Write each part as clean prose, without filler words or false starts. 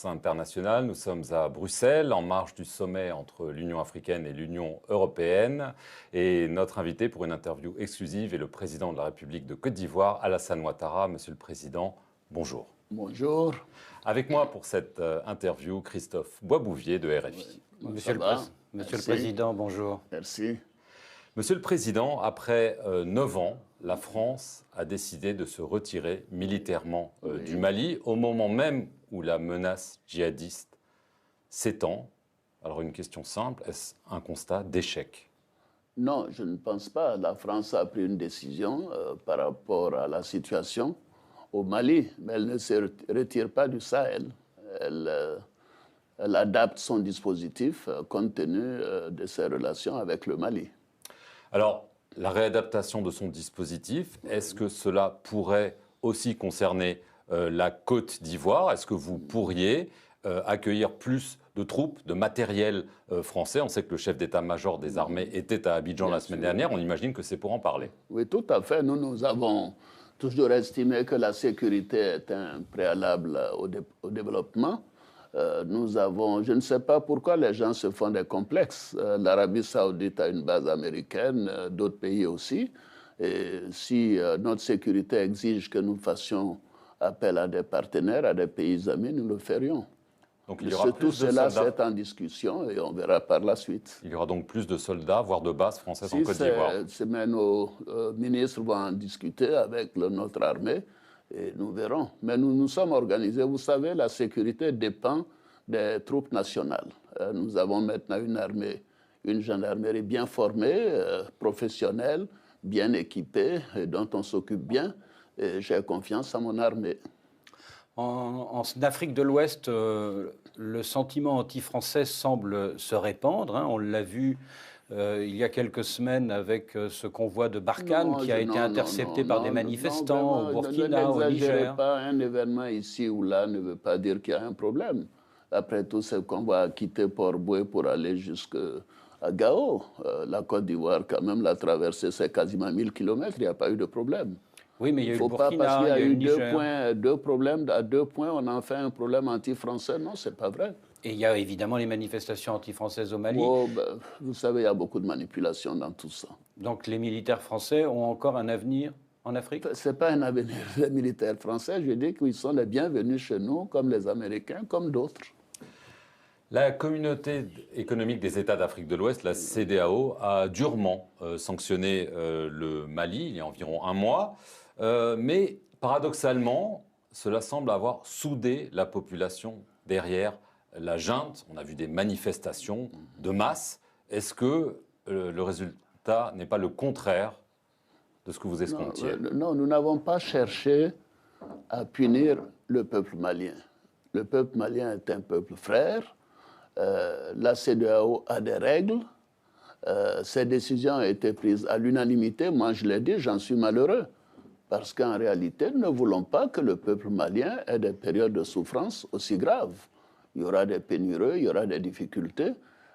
International. Nous sommes à Bruxelles, en marge du sommet entre l'Union africaine et l'Union européenne. Et notre invité pour une interview exclusive est le président de la République de Côte d'Ivoire, Alassane Ouattara. Monsieur le Président, bonjour. Bonjour. Avec moi pour cette interview, Christophe Boisbouvier de RFI. Oui, Monsieur le Président, bonjour. Merci. Monsieur le Président, après 9 ans, la France a décidé de se retirer militairement du Mali, au moment même où la menace djihadiste s'étend. Alors une question simple, est-ce un constat d'échec? Non, je ne pense pas. La France a pris une décision par rapport à la situation au Mali, mais elle ne se retire pas du Sahel. Elle adapte son dispositif compte tenu de ses relations avec le Mali. Alors, la réadaptation de son dispositif, est-ce que cela pourrait aussi concerner la Côte d'Ivoire? Est-ce que vous pourriez accueillir plus de troupes, de matériel français? On sait que le chef d'état-major des armées était à Abidjan la semaine dernière. On imagine que c'est pour en parler. Oui, tout à fait. Nous avons toujours estimé que la sécurité est un préalable au développement. Je ne sais pas pourquoi les gens se font des complexes. L'Arabie saoudite a une base américaine, d'autres pays aussi. Et si notre sécurité exige que nous fassions appel à des partenaires, à des pays amis, nous le ferions. Donc, il y aura tout cela, c'est en discussion et on verra par la suite. Il y aura donc plus de soldats, voire de bases françaises en Côte d'Ivoire. Mais nos ministres vont en discuter avec notre armée. Et nous verrons. Mais nous sommes organisés. Vous savez, la sécurité dépend des troupes nationales. Nous avons maintenant une armée, une gendarmerie bien formée, professionnelle, bien équipée, et dont on s'occupe bien. Et j'ai confiance en mon armée. En Afrique de l'Ouest, le sentiment anti-français semble se répandre. On l'a vu il y a quelques semaines avec ce convoi de Barkhane qui a été intercepté par des manifestants au Burkina, au Niger. Pas un événement ici ou là ne veut pas dire qu'il y a un problème. Après tout, c'est qu'on va quitter Port-Boué pour aller jusqu'à Gao. La Côte d'Ivoire, quand même, la traversée, c'est quasiment 1000 km. Il n'y a pas eu de problème. Oui, mais il y a eu le Burkina, pas parce qu'il y a eu Niger. deux problèmes, à 2 points, on en fait un problème anti-français. Non, c'est pas vrai. Et il y a évidemment les manifestations anti-françaises au Mali. Vous savez, il y a beaucoup de manipulations dans tout ça. Donc les militaires français ont encore un avenir en Afrique? Ce n'est pas un avenir des militaires français. Je dis qu'ils sont les bienvenus chez nous, comme les Américains, comme d'autres. La communauté économique des États d'Afrique de l'Ouest, la CEDEAO, a durement sanctionné le Mali il y a environ un mois. Mais paradoxalement, cela semble avoir soudé la population derrière la junte. On a vu des manifestations de masse. Est-ce que le résultat n'est pas le contraire de ce que vous escomptiez? Non, nous n'avons pas cherché à punir le peuple malien. Le peuple malien est un peuple frère. La CEDEAO a des règles. Ces décisions ont été prises à l'unanimité. Moi, je l'ai dit, j'en suis malheureux. Parce qu'en réalité, nous ne voulons pas que le peuple malien ait des périodes de souffrance aussi graves. Il y aura des pénureux, il y aura des difficultés.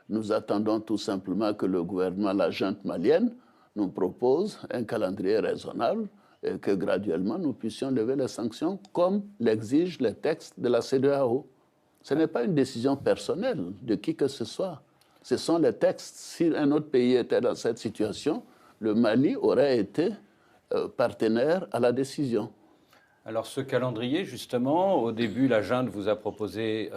Nous attendons tout simplement que le gouvernement, la junte malienne, nous propose un calendrier raisonnable et que graduellement nous puissions lever les sanctions comme l'exigent les textes de la CEDEAO. Ce n'est pas une décision personnelle de qui que ce soit. Ce sont les textes. Si un autre pays était dans cette situation, le Mali aurait été partenaire à la décision. Alors ce calendrier, justement, au début, la junte vous a proposé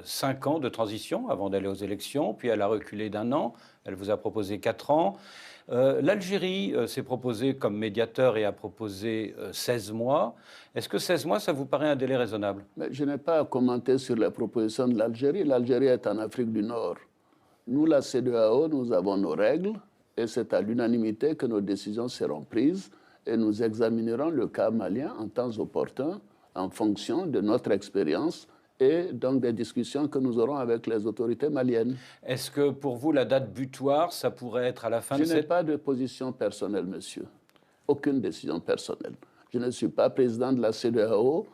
5 ans de transition avant d'aller aux élections, puis elle a reculé d'1 an, elle vous a proposé 4 ans. L'Algérie s'est proposée comme médiateur et a proposé 16 mois. Est-ce que 16 mois, ça vous paraît un délai raisonnable? Mais je n'ai pas à commenter sur les propositions de l'Algérie. L'Algérie est en Afrique du Nord. Nous, la CEDEAO, nous avons nos règles et c'est à l'unanimité que nos décisions seront prises. Et nous examinerons le cas malien en temps opportun, en fonction de notre expérience et donc des discussions que nous aurons avec les autorités maliennes. Est-ce que pour vous, la date butoir, ça pourrait être à la fin de cette... Je n'ai pas de position personnelle, monsieur. Aucune décision personnelle. Je ne suis pas président de la CEDEAO.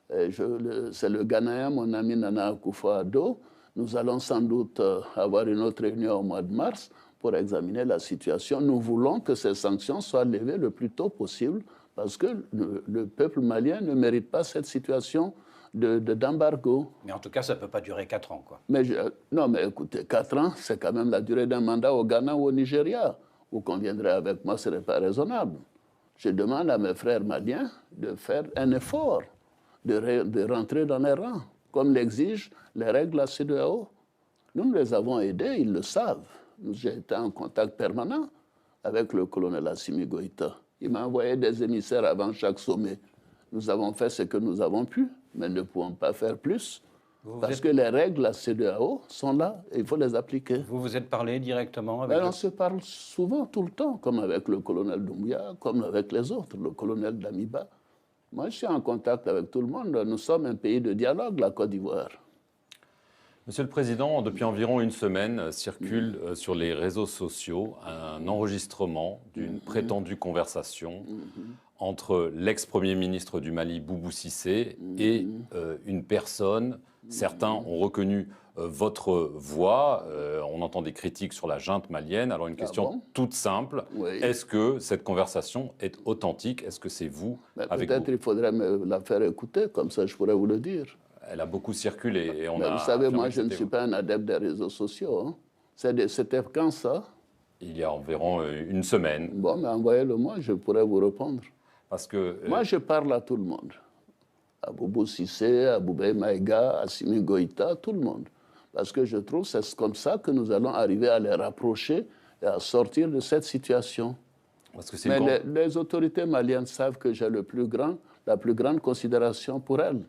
C'est le Ghanéen, mon ami Nana Akufo-Addo. Nous allons sans doute avoir une autre réunion au mois de mars pour examiner la situation. Nous voulons que ces sanctions soient levées le plus tôt possible parce que le peuple malien ne mérite pas cette situation d'embargo. Mais en tout cas, ça ne peut pas durer 4 ans, quoi. Mais non, mais écoutez, 4 ans, c'est quand même la durée d'un mandat au Ghana ou au Nigeria. Vous conviendrez avec moi, ce n'est pas raisonnable. Je demande à mes frères maliens de faire un effort, de rentrer dans les rangs, comme l'exigent les règles de la CEDEAO. Nous les avons aidés, ils le savent. J'ai été en contact permanent avec le colonel Assimi Goïta. Il m'a envoyé des émissaires avant chaque sommet. Nous avons fait ce que nous avons pu, mais ne pouvons pas faire plus. Parce que les règles de la CEDEAO sont là et il faut les appliquer. Vous vous êtes parlé directement avec... On se parle souvent, tout le temps, comme avec le colonel Doumbouya, comme avec les autres, le colonel Damiba. Moi, je suis en contact avec tout le monde. Nous sommes un pays de dialogue, la Côte d'Ivoire. Monsieur le Président, depuis environ une semaine, circule sur les réseaux sociaux un enregistrement d'une prétendue conversation entre l'ex-premier ministre du Mali, Boubou Cissé, et une personne. Certains ont reconnu votre voix. On entend des critiques sur la junte malienne. Alors une question toute simple. Oui. Est-ce que cette conversation est authentique? Est-ce que c'est vous avec peut-être il faudrait me la faire écouter, comme ça je pourrais vous le dire. Elle a beaucoup circulé. Et on a vous savez, moi je ne suis pas un adepte des réseaux sociaux. Hein. C'était quand ça? Il y a environ une semaine. Bon, mais envoyez-le-moi, je pourrais vous répondre. Parce que, moi je parle à tout le monde. À Boubou Cissé, à Boubé Maïga, à Simi Goïta, tout le monde. Parce que je trouve que c'est comme ça que nous allons arriver à les rapprocher et à sortir de cette situation. Parce que mais les autorités maliennes savent que j'ai la plus grande considération pour elles.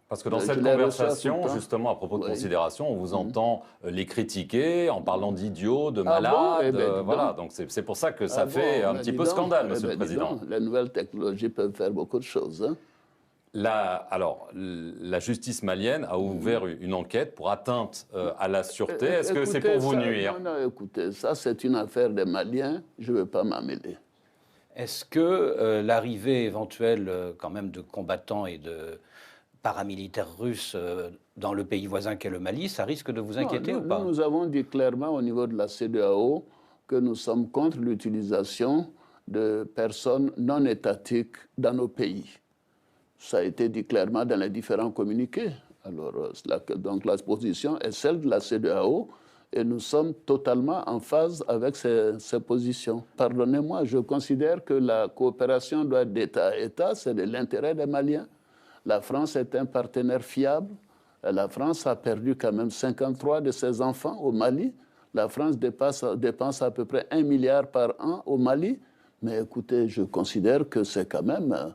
Parce que dans cette conversation, justement, à propos de considération, on vous entend les critiquer en parlant d'idiots, de malades. Voilà, donc c'est pour ça que ça fait un petit peu scandale, Monsieur le Président. Les nouvelles technologies peuvent faire beaucoup de choses. Hein. La justice malienne a ouvert une enquête pour atteinte à la sûreté. Est-ce que c'est pour vous nuire? Non, écoutez, ça c'est une affaire des Maliens, je ne veux pas m'en mêler. Est-ce que l'arrivée éventuelle quand même de combattants et de paramilitaires russes dans le pays voisin qu'est le Mali, ça risque de vous inquiéter ou pas? Nous avons dit clairement au niveau de la CEDEAO que nous sommes contre l'utilisation de personnes non étatiques dans nos pays. Ça a été dit clairement dans les différents communiqués. Alors, donc la position est celle de la CEDEAO et nous sommes totalement en phase avec ces positions. Pardonnez-moi, je considère que la coopération doit être d'État à État, c'est de l'intérêt des Maliens. La France est un partenaire fiable. La France a perdu quand même 53 de ses enfants au Mali. La France dépense à peu près 1 milliard par an au Mali. Mais écoutez, je considère que c'est quand même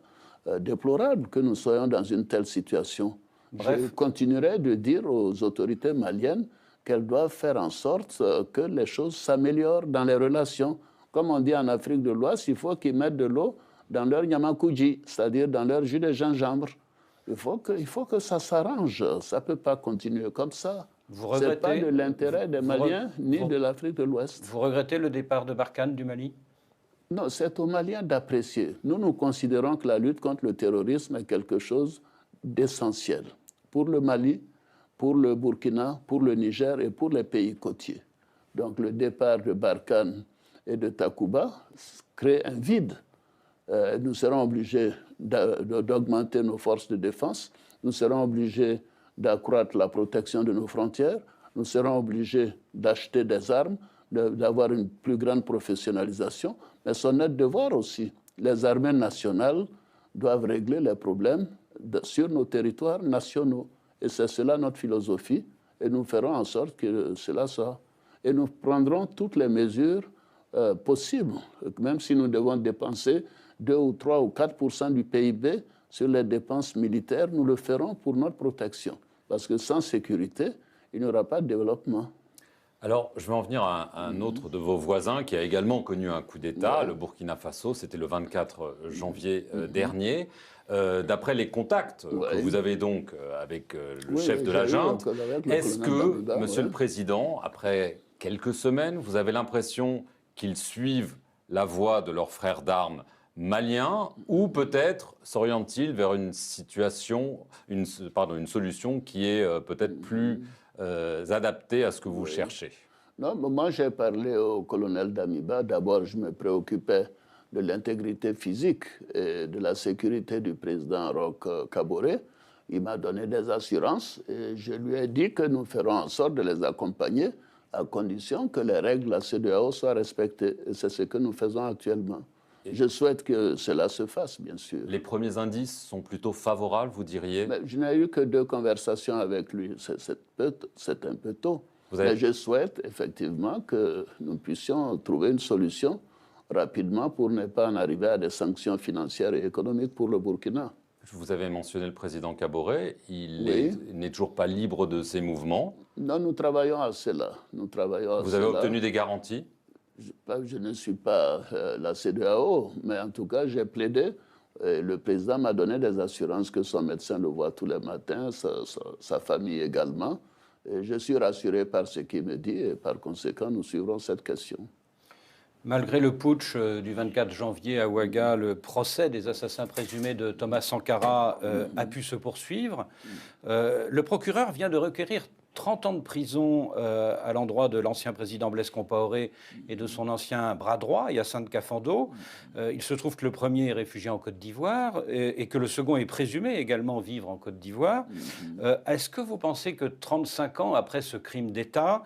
déplorable que nous soyons dans une telle situation. Bref. Je continuerai de dire aux autorités maliennes qu'elles doivent faire en sorte que les choses s'améliorent dans les relations. Comme on dit en Afrique de l'Ouest, il faut qu'ils mettent de l'eau dans leur nyamakuji, c'est-à-dire dans leur jus de gingembre. Il faut que ça s'arrange. Ça ne peut pas continuer comme ça. Ce n'est pas de l'intérêt des Maliens ni de l'Afrique de l'Ouest. Vous regrettez le départ de Barkhane du Mali? Non, c'est aux Maliens d'apprécier. Nous considérons que la lutte contre le terrorisme est quelque chose d'essentiel pour le Mali, pour le Burkina, pour le Niger et pour les pays côtiers. Donc le départ de Barkhane et de Takuba crée un vide. Nous serons obligés d'augmenter nos forces de défense, nous serons obligés d'accroître la protection de nos frontières, nous serons obligés d'acheter des armes, d'avoir une plus grande professionnalisation, mais c'est notre devoir aussi. Les armées nationales doivent régler les problèmes sur nos territoires nationaux. Et c'est cela notre philosophie, et nous ferons en sorte que cela soit. Et nous prendrons toutes les mesures possibles, même si nous devons dépenser 2 ou 3 ou 4% du PIB sur les dépenses militaires, nous le ferons pour notre protection. Parce que sans sécurité, il n'y aura pas de développement. Alors, je vais en venir à un autre de vos voisins qui a également connu un coup d'État, le Burkina Faso. C'était le 24 janvier dernier. D'après les contacts que vous avez donc avec le chef de la junte, est-ce que, Monsieur le Président, après quelques semaines, vous avez l'impression qu'ils suivent la voie de leurs frères d'armes maliens ou peut-être s'orientent-ils vers une situation, une solution qui est peut-être plus adaptée à ce que vous cherchez? Non, moi j'ai parlé au colonel Damiba. D'abord, je me préoccupais de l'intégrité physique et de la sécurité du président Roch Kaboré. Il m'a donné des assurances et je lui ai dit que nous ferons en sorte de les accompagner à condition que les règles de la CEDEAO soient respectées. Et c'est ce que nous faisons actuellement. Je souhaite que cela se fasse, bien sûr. Les premiers indices sont plutôt favorables, vous diriez? Mais je n'ai eu que 2 conversations avec lui. C'est un peu tôt. Mais je souhaite effectivement que nous puissions trouver une solution rapidement pour ne pas en arriver à des sanctions financières et économiques pour le Burkina. Vous avez mentionné le président Kaboré. Il Oui. n'est toujours pas libre de ses mouvements. Non, nous travaillons à cela. Vous avez obtenu des garanties? Je ne suis pas la CEDEAO, mais en tout cas, j'ai plaidé. Et le président m'a donné des assurances que son médecin le voit tous les matins, sa famille également. Et je suis rassuré par ce qu'il me dit et par conséquent, nous suivrons cette question. Malgré le putsch du 24 janvier à Ouaga, le procès des assassins présumés de Thomas Sankara a pu se poursuivre. Le procureur vient de requérir 30 ans de prison à l'endroit de l'ancien président Blaise Compaoré et de son ancien bras droit, Hyacinthe Kafando. Il se trouve que le premier est réfugié en Côte d'Ivoire et que le second est présumé également vivre en Côte d'Ivoire. Est-ce que vous pensez que 35 ans après ce crime d'État,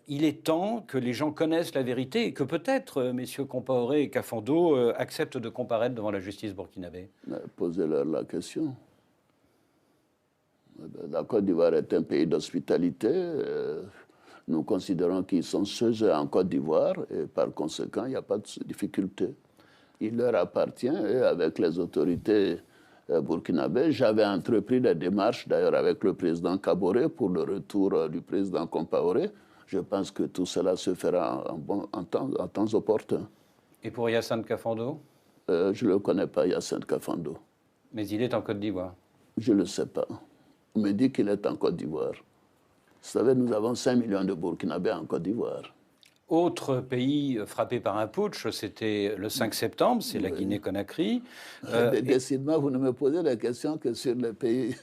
il est temps que les gens connaissent la vérité et que peut-être messieurs Compaoré et Kafando acceptent de comparaître devant la justice burkinabé? Posez-leur la question. La Côte d'Ivoire est un pays d'hospitalité. Nous considérons qu'ils sont sujets en Côte d'Ivoire et par conséquent, il n'y a pas de difficulté. Il leur appartient et avec les autorités burkinabées, j'avais entrepris des démarches d'ailleurs avec le président Kaboré pour le retour du président Compaoré. Je pense que tout cela se fera en temps opportun. Et pour Hyacinthe Kafando? Je ne le connais pas, Hyacinthe Kafando. Mais il est en Côte d'Ivoire? Je ne le sais pas. On me dit qu'il est en Côte d'Ivoire. Vous savez, nous avons 5 millions de Burkinabés en Côte d'Ivoire. Autre pays frappé par un putsch, c'était le 5 septembre, c'est la Guinée-Conakry. Décidément, vous ne me posez des questions que sur les pays.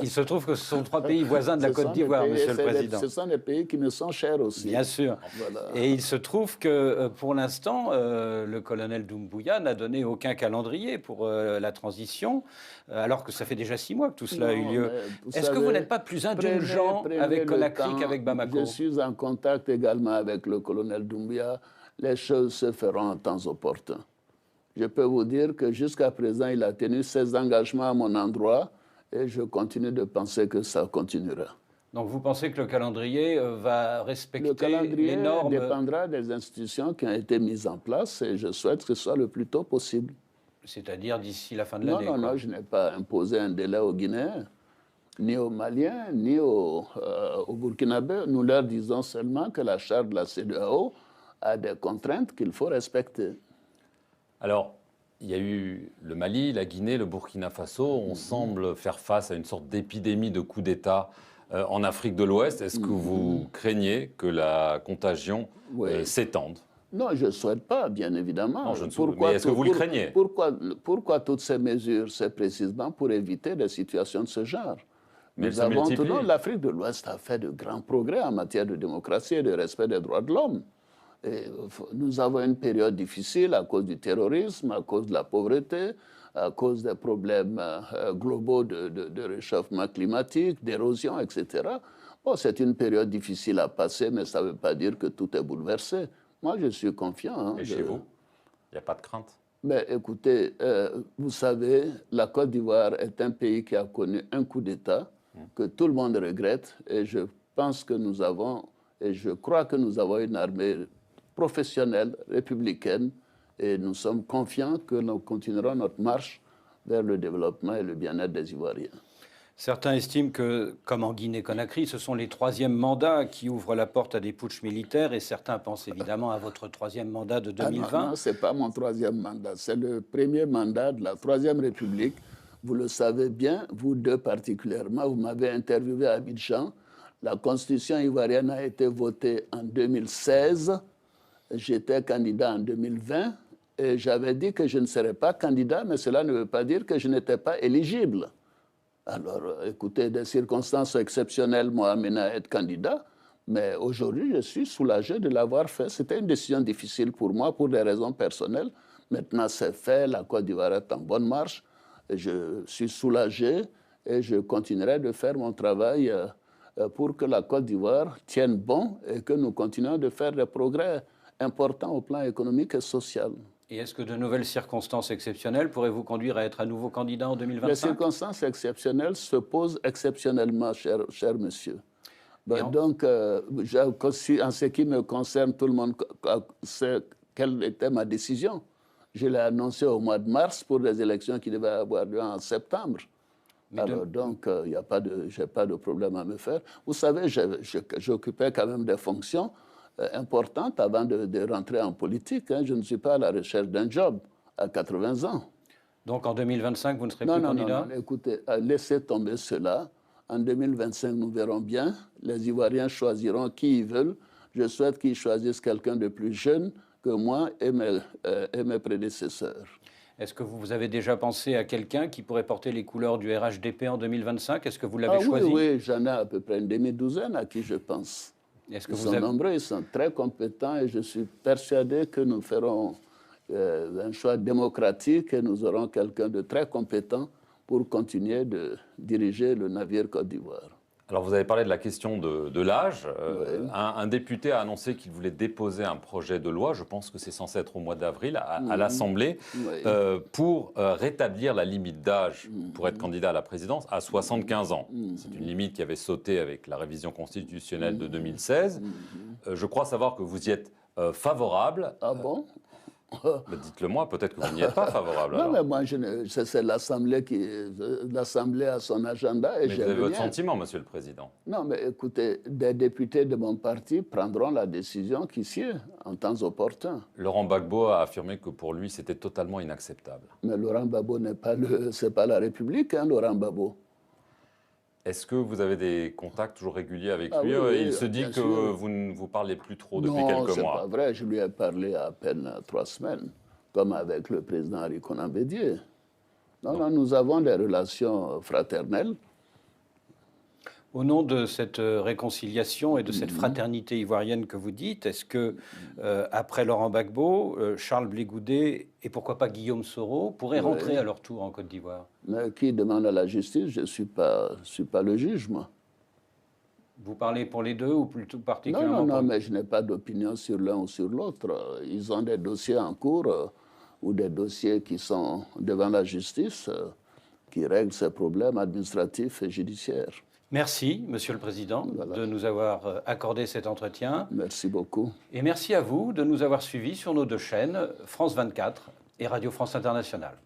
Il se trouve que ce sont 3 pays voisins de la Côte d'Ivoire, Monsieur le Président. Ce sont des pays qui me sont chers aussi. Bien sûr. Voilà. Et il se trouve que, pour l'instant, le colonel Doumbouya n'a donné aucun calendrier pour la transition, alors que ça fait déjà 6 mois que tout cela a eu lieu. Est-ce que vous n'êtes pas plus indulgent avec Conakry qu'avec Bamako? Je suis en contact également avec le colonel Doumbouya. Les choses se feront en temps opportun. Je peux vous dire que jusqu'à présent, il a tenu ses engagements à mon endroit et je continue de penser que ça continuera. Donc vous pensez que le calendrier va respecter les normes? Le calendrier dépendra des institutions qui ont été mises en place et je souhaite que ce soit le plus tôt possible. C'est-à-dire d'ici la fin de l'année? Non, je n'ai pas imposé un délai aux Guinéens, ni aux Maliens, ni aux Burkinabés. Nous leur disons seulement que la charte de la CEDEAO a des contraintes qu'il faut respecter. Alors, il y a eu le Mali, la Guinée, le Burkina Faso. On semble faire face à une sorte d'épidémie de coup d'État en Afrique de l'Ouest. Est-ce que vous craignez que la contagion s'étende? Non, je ne souhaite pas, bien évidemment. Non, mais est-ce que vous le craignez? Pourquoi toutes ces mesures? C'est précisément pour éviter des situations de ce genre. Mais l'Afrique de l'Ouest a fait de grands progrès en matière de démocratie et de respect des droits de l'homme. Nous avons une période difficile à cause du terrorisme, à cause de la pauvreté, à cause des problèmes globaux de réchauffement climatique, d'érosion, etc. Bon, c'est une période difficile à passer, mais ça ne veut pas dire que tout est bouleversé. Moi, je suis confiant. Et chez vous, il n'y a pas de crainte? Mais écoutez, vous savez, la Côte d'Ivoire est un pays qui a connu un coup d'État que tout le monde regrette. Et je pense que nous avons, et je crois que nous avons une armée professionnelle, républicaine, et nous sommes confiants que nous continuerons notre marche vers le développement et le bien-être des Ivoiriens. Certains estiment que, comme en Guinée-Conakry, ce sont les 3e mandats qui ouvrent la porte à des putschs militaires, et certains pensent évidemment à votre 3e mandat de 2020. Non, ce n'est pas mon 3e mandat, c'est le premier mandat de la 3e République. Vous le savez bien, vous deux particulièrement, vous m'avez interviewé à Abidjan. La Constitution ivoirienne a été votée en 2016. J'étais candidat en 2020 et j'avais dit que je ne serais pas candidat, mais cela ne veut pas dire que je n'étais pas éligible. Alors, écoutez, des circonstances exceptionnelles m'ont amené à être candidat, mais aujourd'hui, je suis soulagé de l'avoir fait. C'était une décision difficile pour moi, pour des raisons personnelles. Maintenant, c'est fait, la Côte d'Ivoire est en bonne marche. Je suis soulagé et je continuerai de faire mon travail pour que la Côte d'Ivoire tienne bon et que nous continuions de faire des progrès importants au plan économique et social. Et est-ce que de nouvelles circonstances exceptionnelles pourraient vous conduire à être à nouveau candidat en 2025? Les circonstances exceptionnelles se posent exceptionnellement, cher monsieur. Donc, en ce qui me concerne, tout le monde sait quelle était ma décision. Je l'ai annoncée au mois de mars pour des élections qui devaient avoir lieu en septembre. Alors, donc, je n'ai pas de problème à me faire. Vous savez, j'occupais quand même des fonctions importantes avant de rentrer en politique. Hein. Je ne suis pas à la recherche d'un job à 80 ans. Donc, en 2025, vous ne serez plus candidat? Non, écoutez, laissez tomber cela. En 2025, nous verrons bien. Les Ivoiriens choisiront qui ils veulent. Je souhaite qu'ils choisissent quelqu'un de plus jeune que moi et mes prédécesseurs. Est-ce que vous avez déjà pensé à quelqu'un qui pourrait porter les couleurs du RHDP en 2025? Est-ce que vous l'avez choisi? Oui, j'en ai à peu près une demi-douzaine à qui je pense. Ils sont nombreux, ils sont très compétents et je suis persuadé que nous ferons un choix démocratique et nous aurons quelqu'un de très compétent pour continuer de diriger le navire Côte d'Ivoire. Alors, vous avez parlé de la question de l'âge. Un député a annoncé qu'il voulait déposer un projet de loi, je pense que c'est censé être au mois d'avril, à l'Assemblée, pour rétablir la limite d'âge pour être candidat à la présidence à 75 ans. C'est une limite qui avait sauté avec la révision constitutionnelle de 2016. Je crois savoir que vous y êtes favorable. Ah bon? Dites-le moi, peut-être que vous n'y êtes pas favorable. Non, mais moi, c'est l'Assemblée l'Assemblée a son agenda. Et mais vous avez votre sentiment, Monsieur le Président. Non, mais écoutez, des députés de mon parti prendront la décision qui sied en temps opportun. Laurent Gbagbo a affirmé que pour lui, c'était totalement inacceptable. Mais Laurent Gbagbo c'est pas la République, hein, Laurent Gbagbo. Est-ce que vous avez des contacts toujours réguliers avec lui? Oui, il se dit que vous ne vous parlez plus trop depuis quelques mois. Non, c'est pas vrai. Je lui ai parlé à peine 3 semaines, comme avec le président Henri Konan Bédié. Non, nous avons des relations fraternelles. Au nom de cette réconciliation et de cette fraternité ivoirienne que vous dites, est-ce que, après Laurent Gbagbo, Charles Blé Goudet et pourquoi pas Guillaume Soro pourraient rentrer à leur tour en Côte d'Ivoire? Mais qui demande à la justice? Je ne suis pas le juge, moi. Vous parlez pour les deux ou plutôt particulièrement? Non, mais je n'ai pas d'opinion sur l'un ou sur l'autre. Ils ont des dossiers en cours ou des dossiers qui sont devant la justice qui règlent ces problèmes administratifs et judiciaires. Merci, Monsieur le Président, de nous avoir accordé cet entretien. Merci beaucoup. Et merci à vous de nous avoir suivis sur nos deux chaînes, France 24 et Radio France Internationale.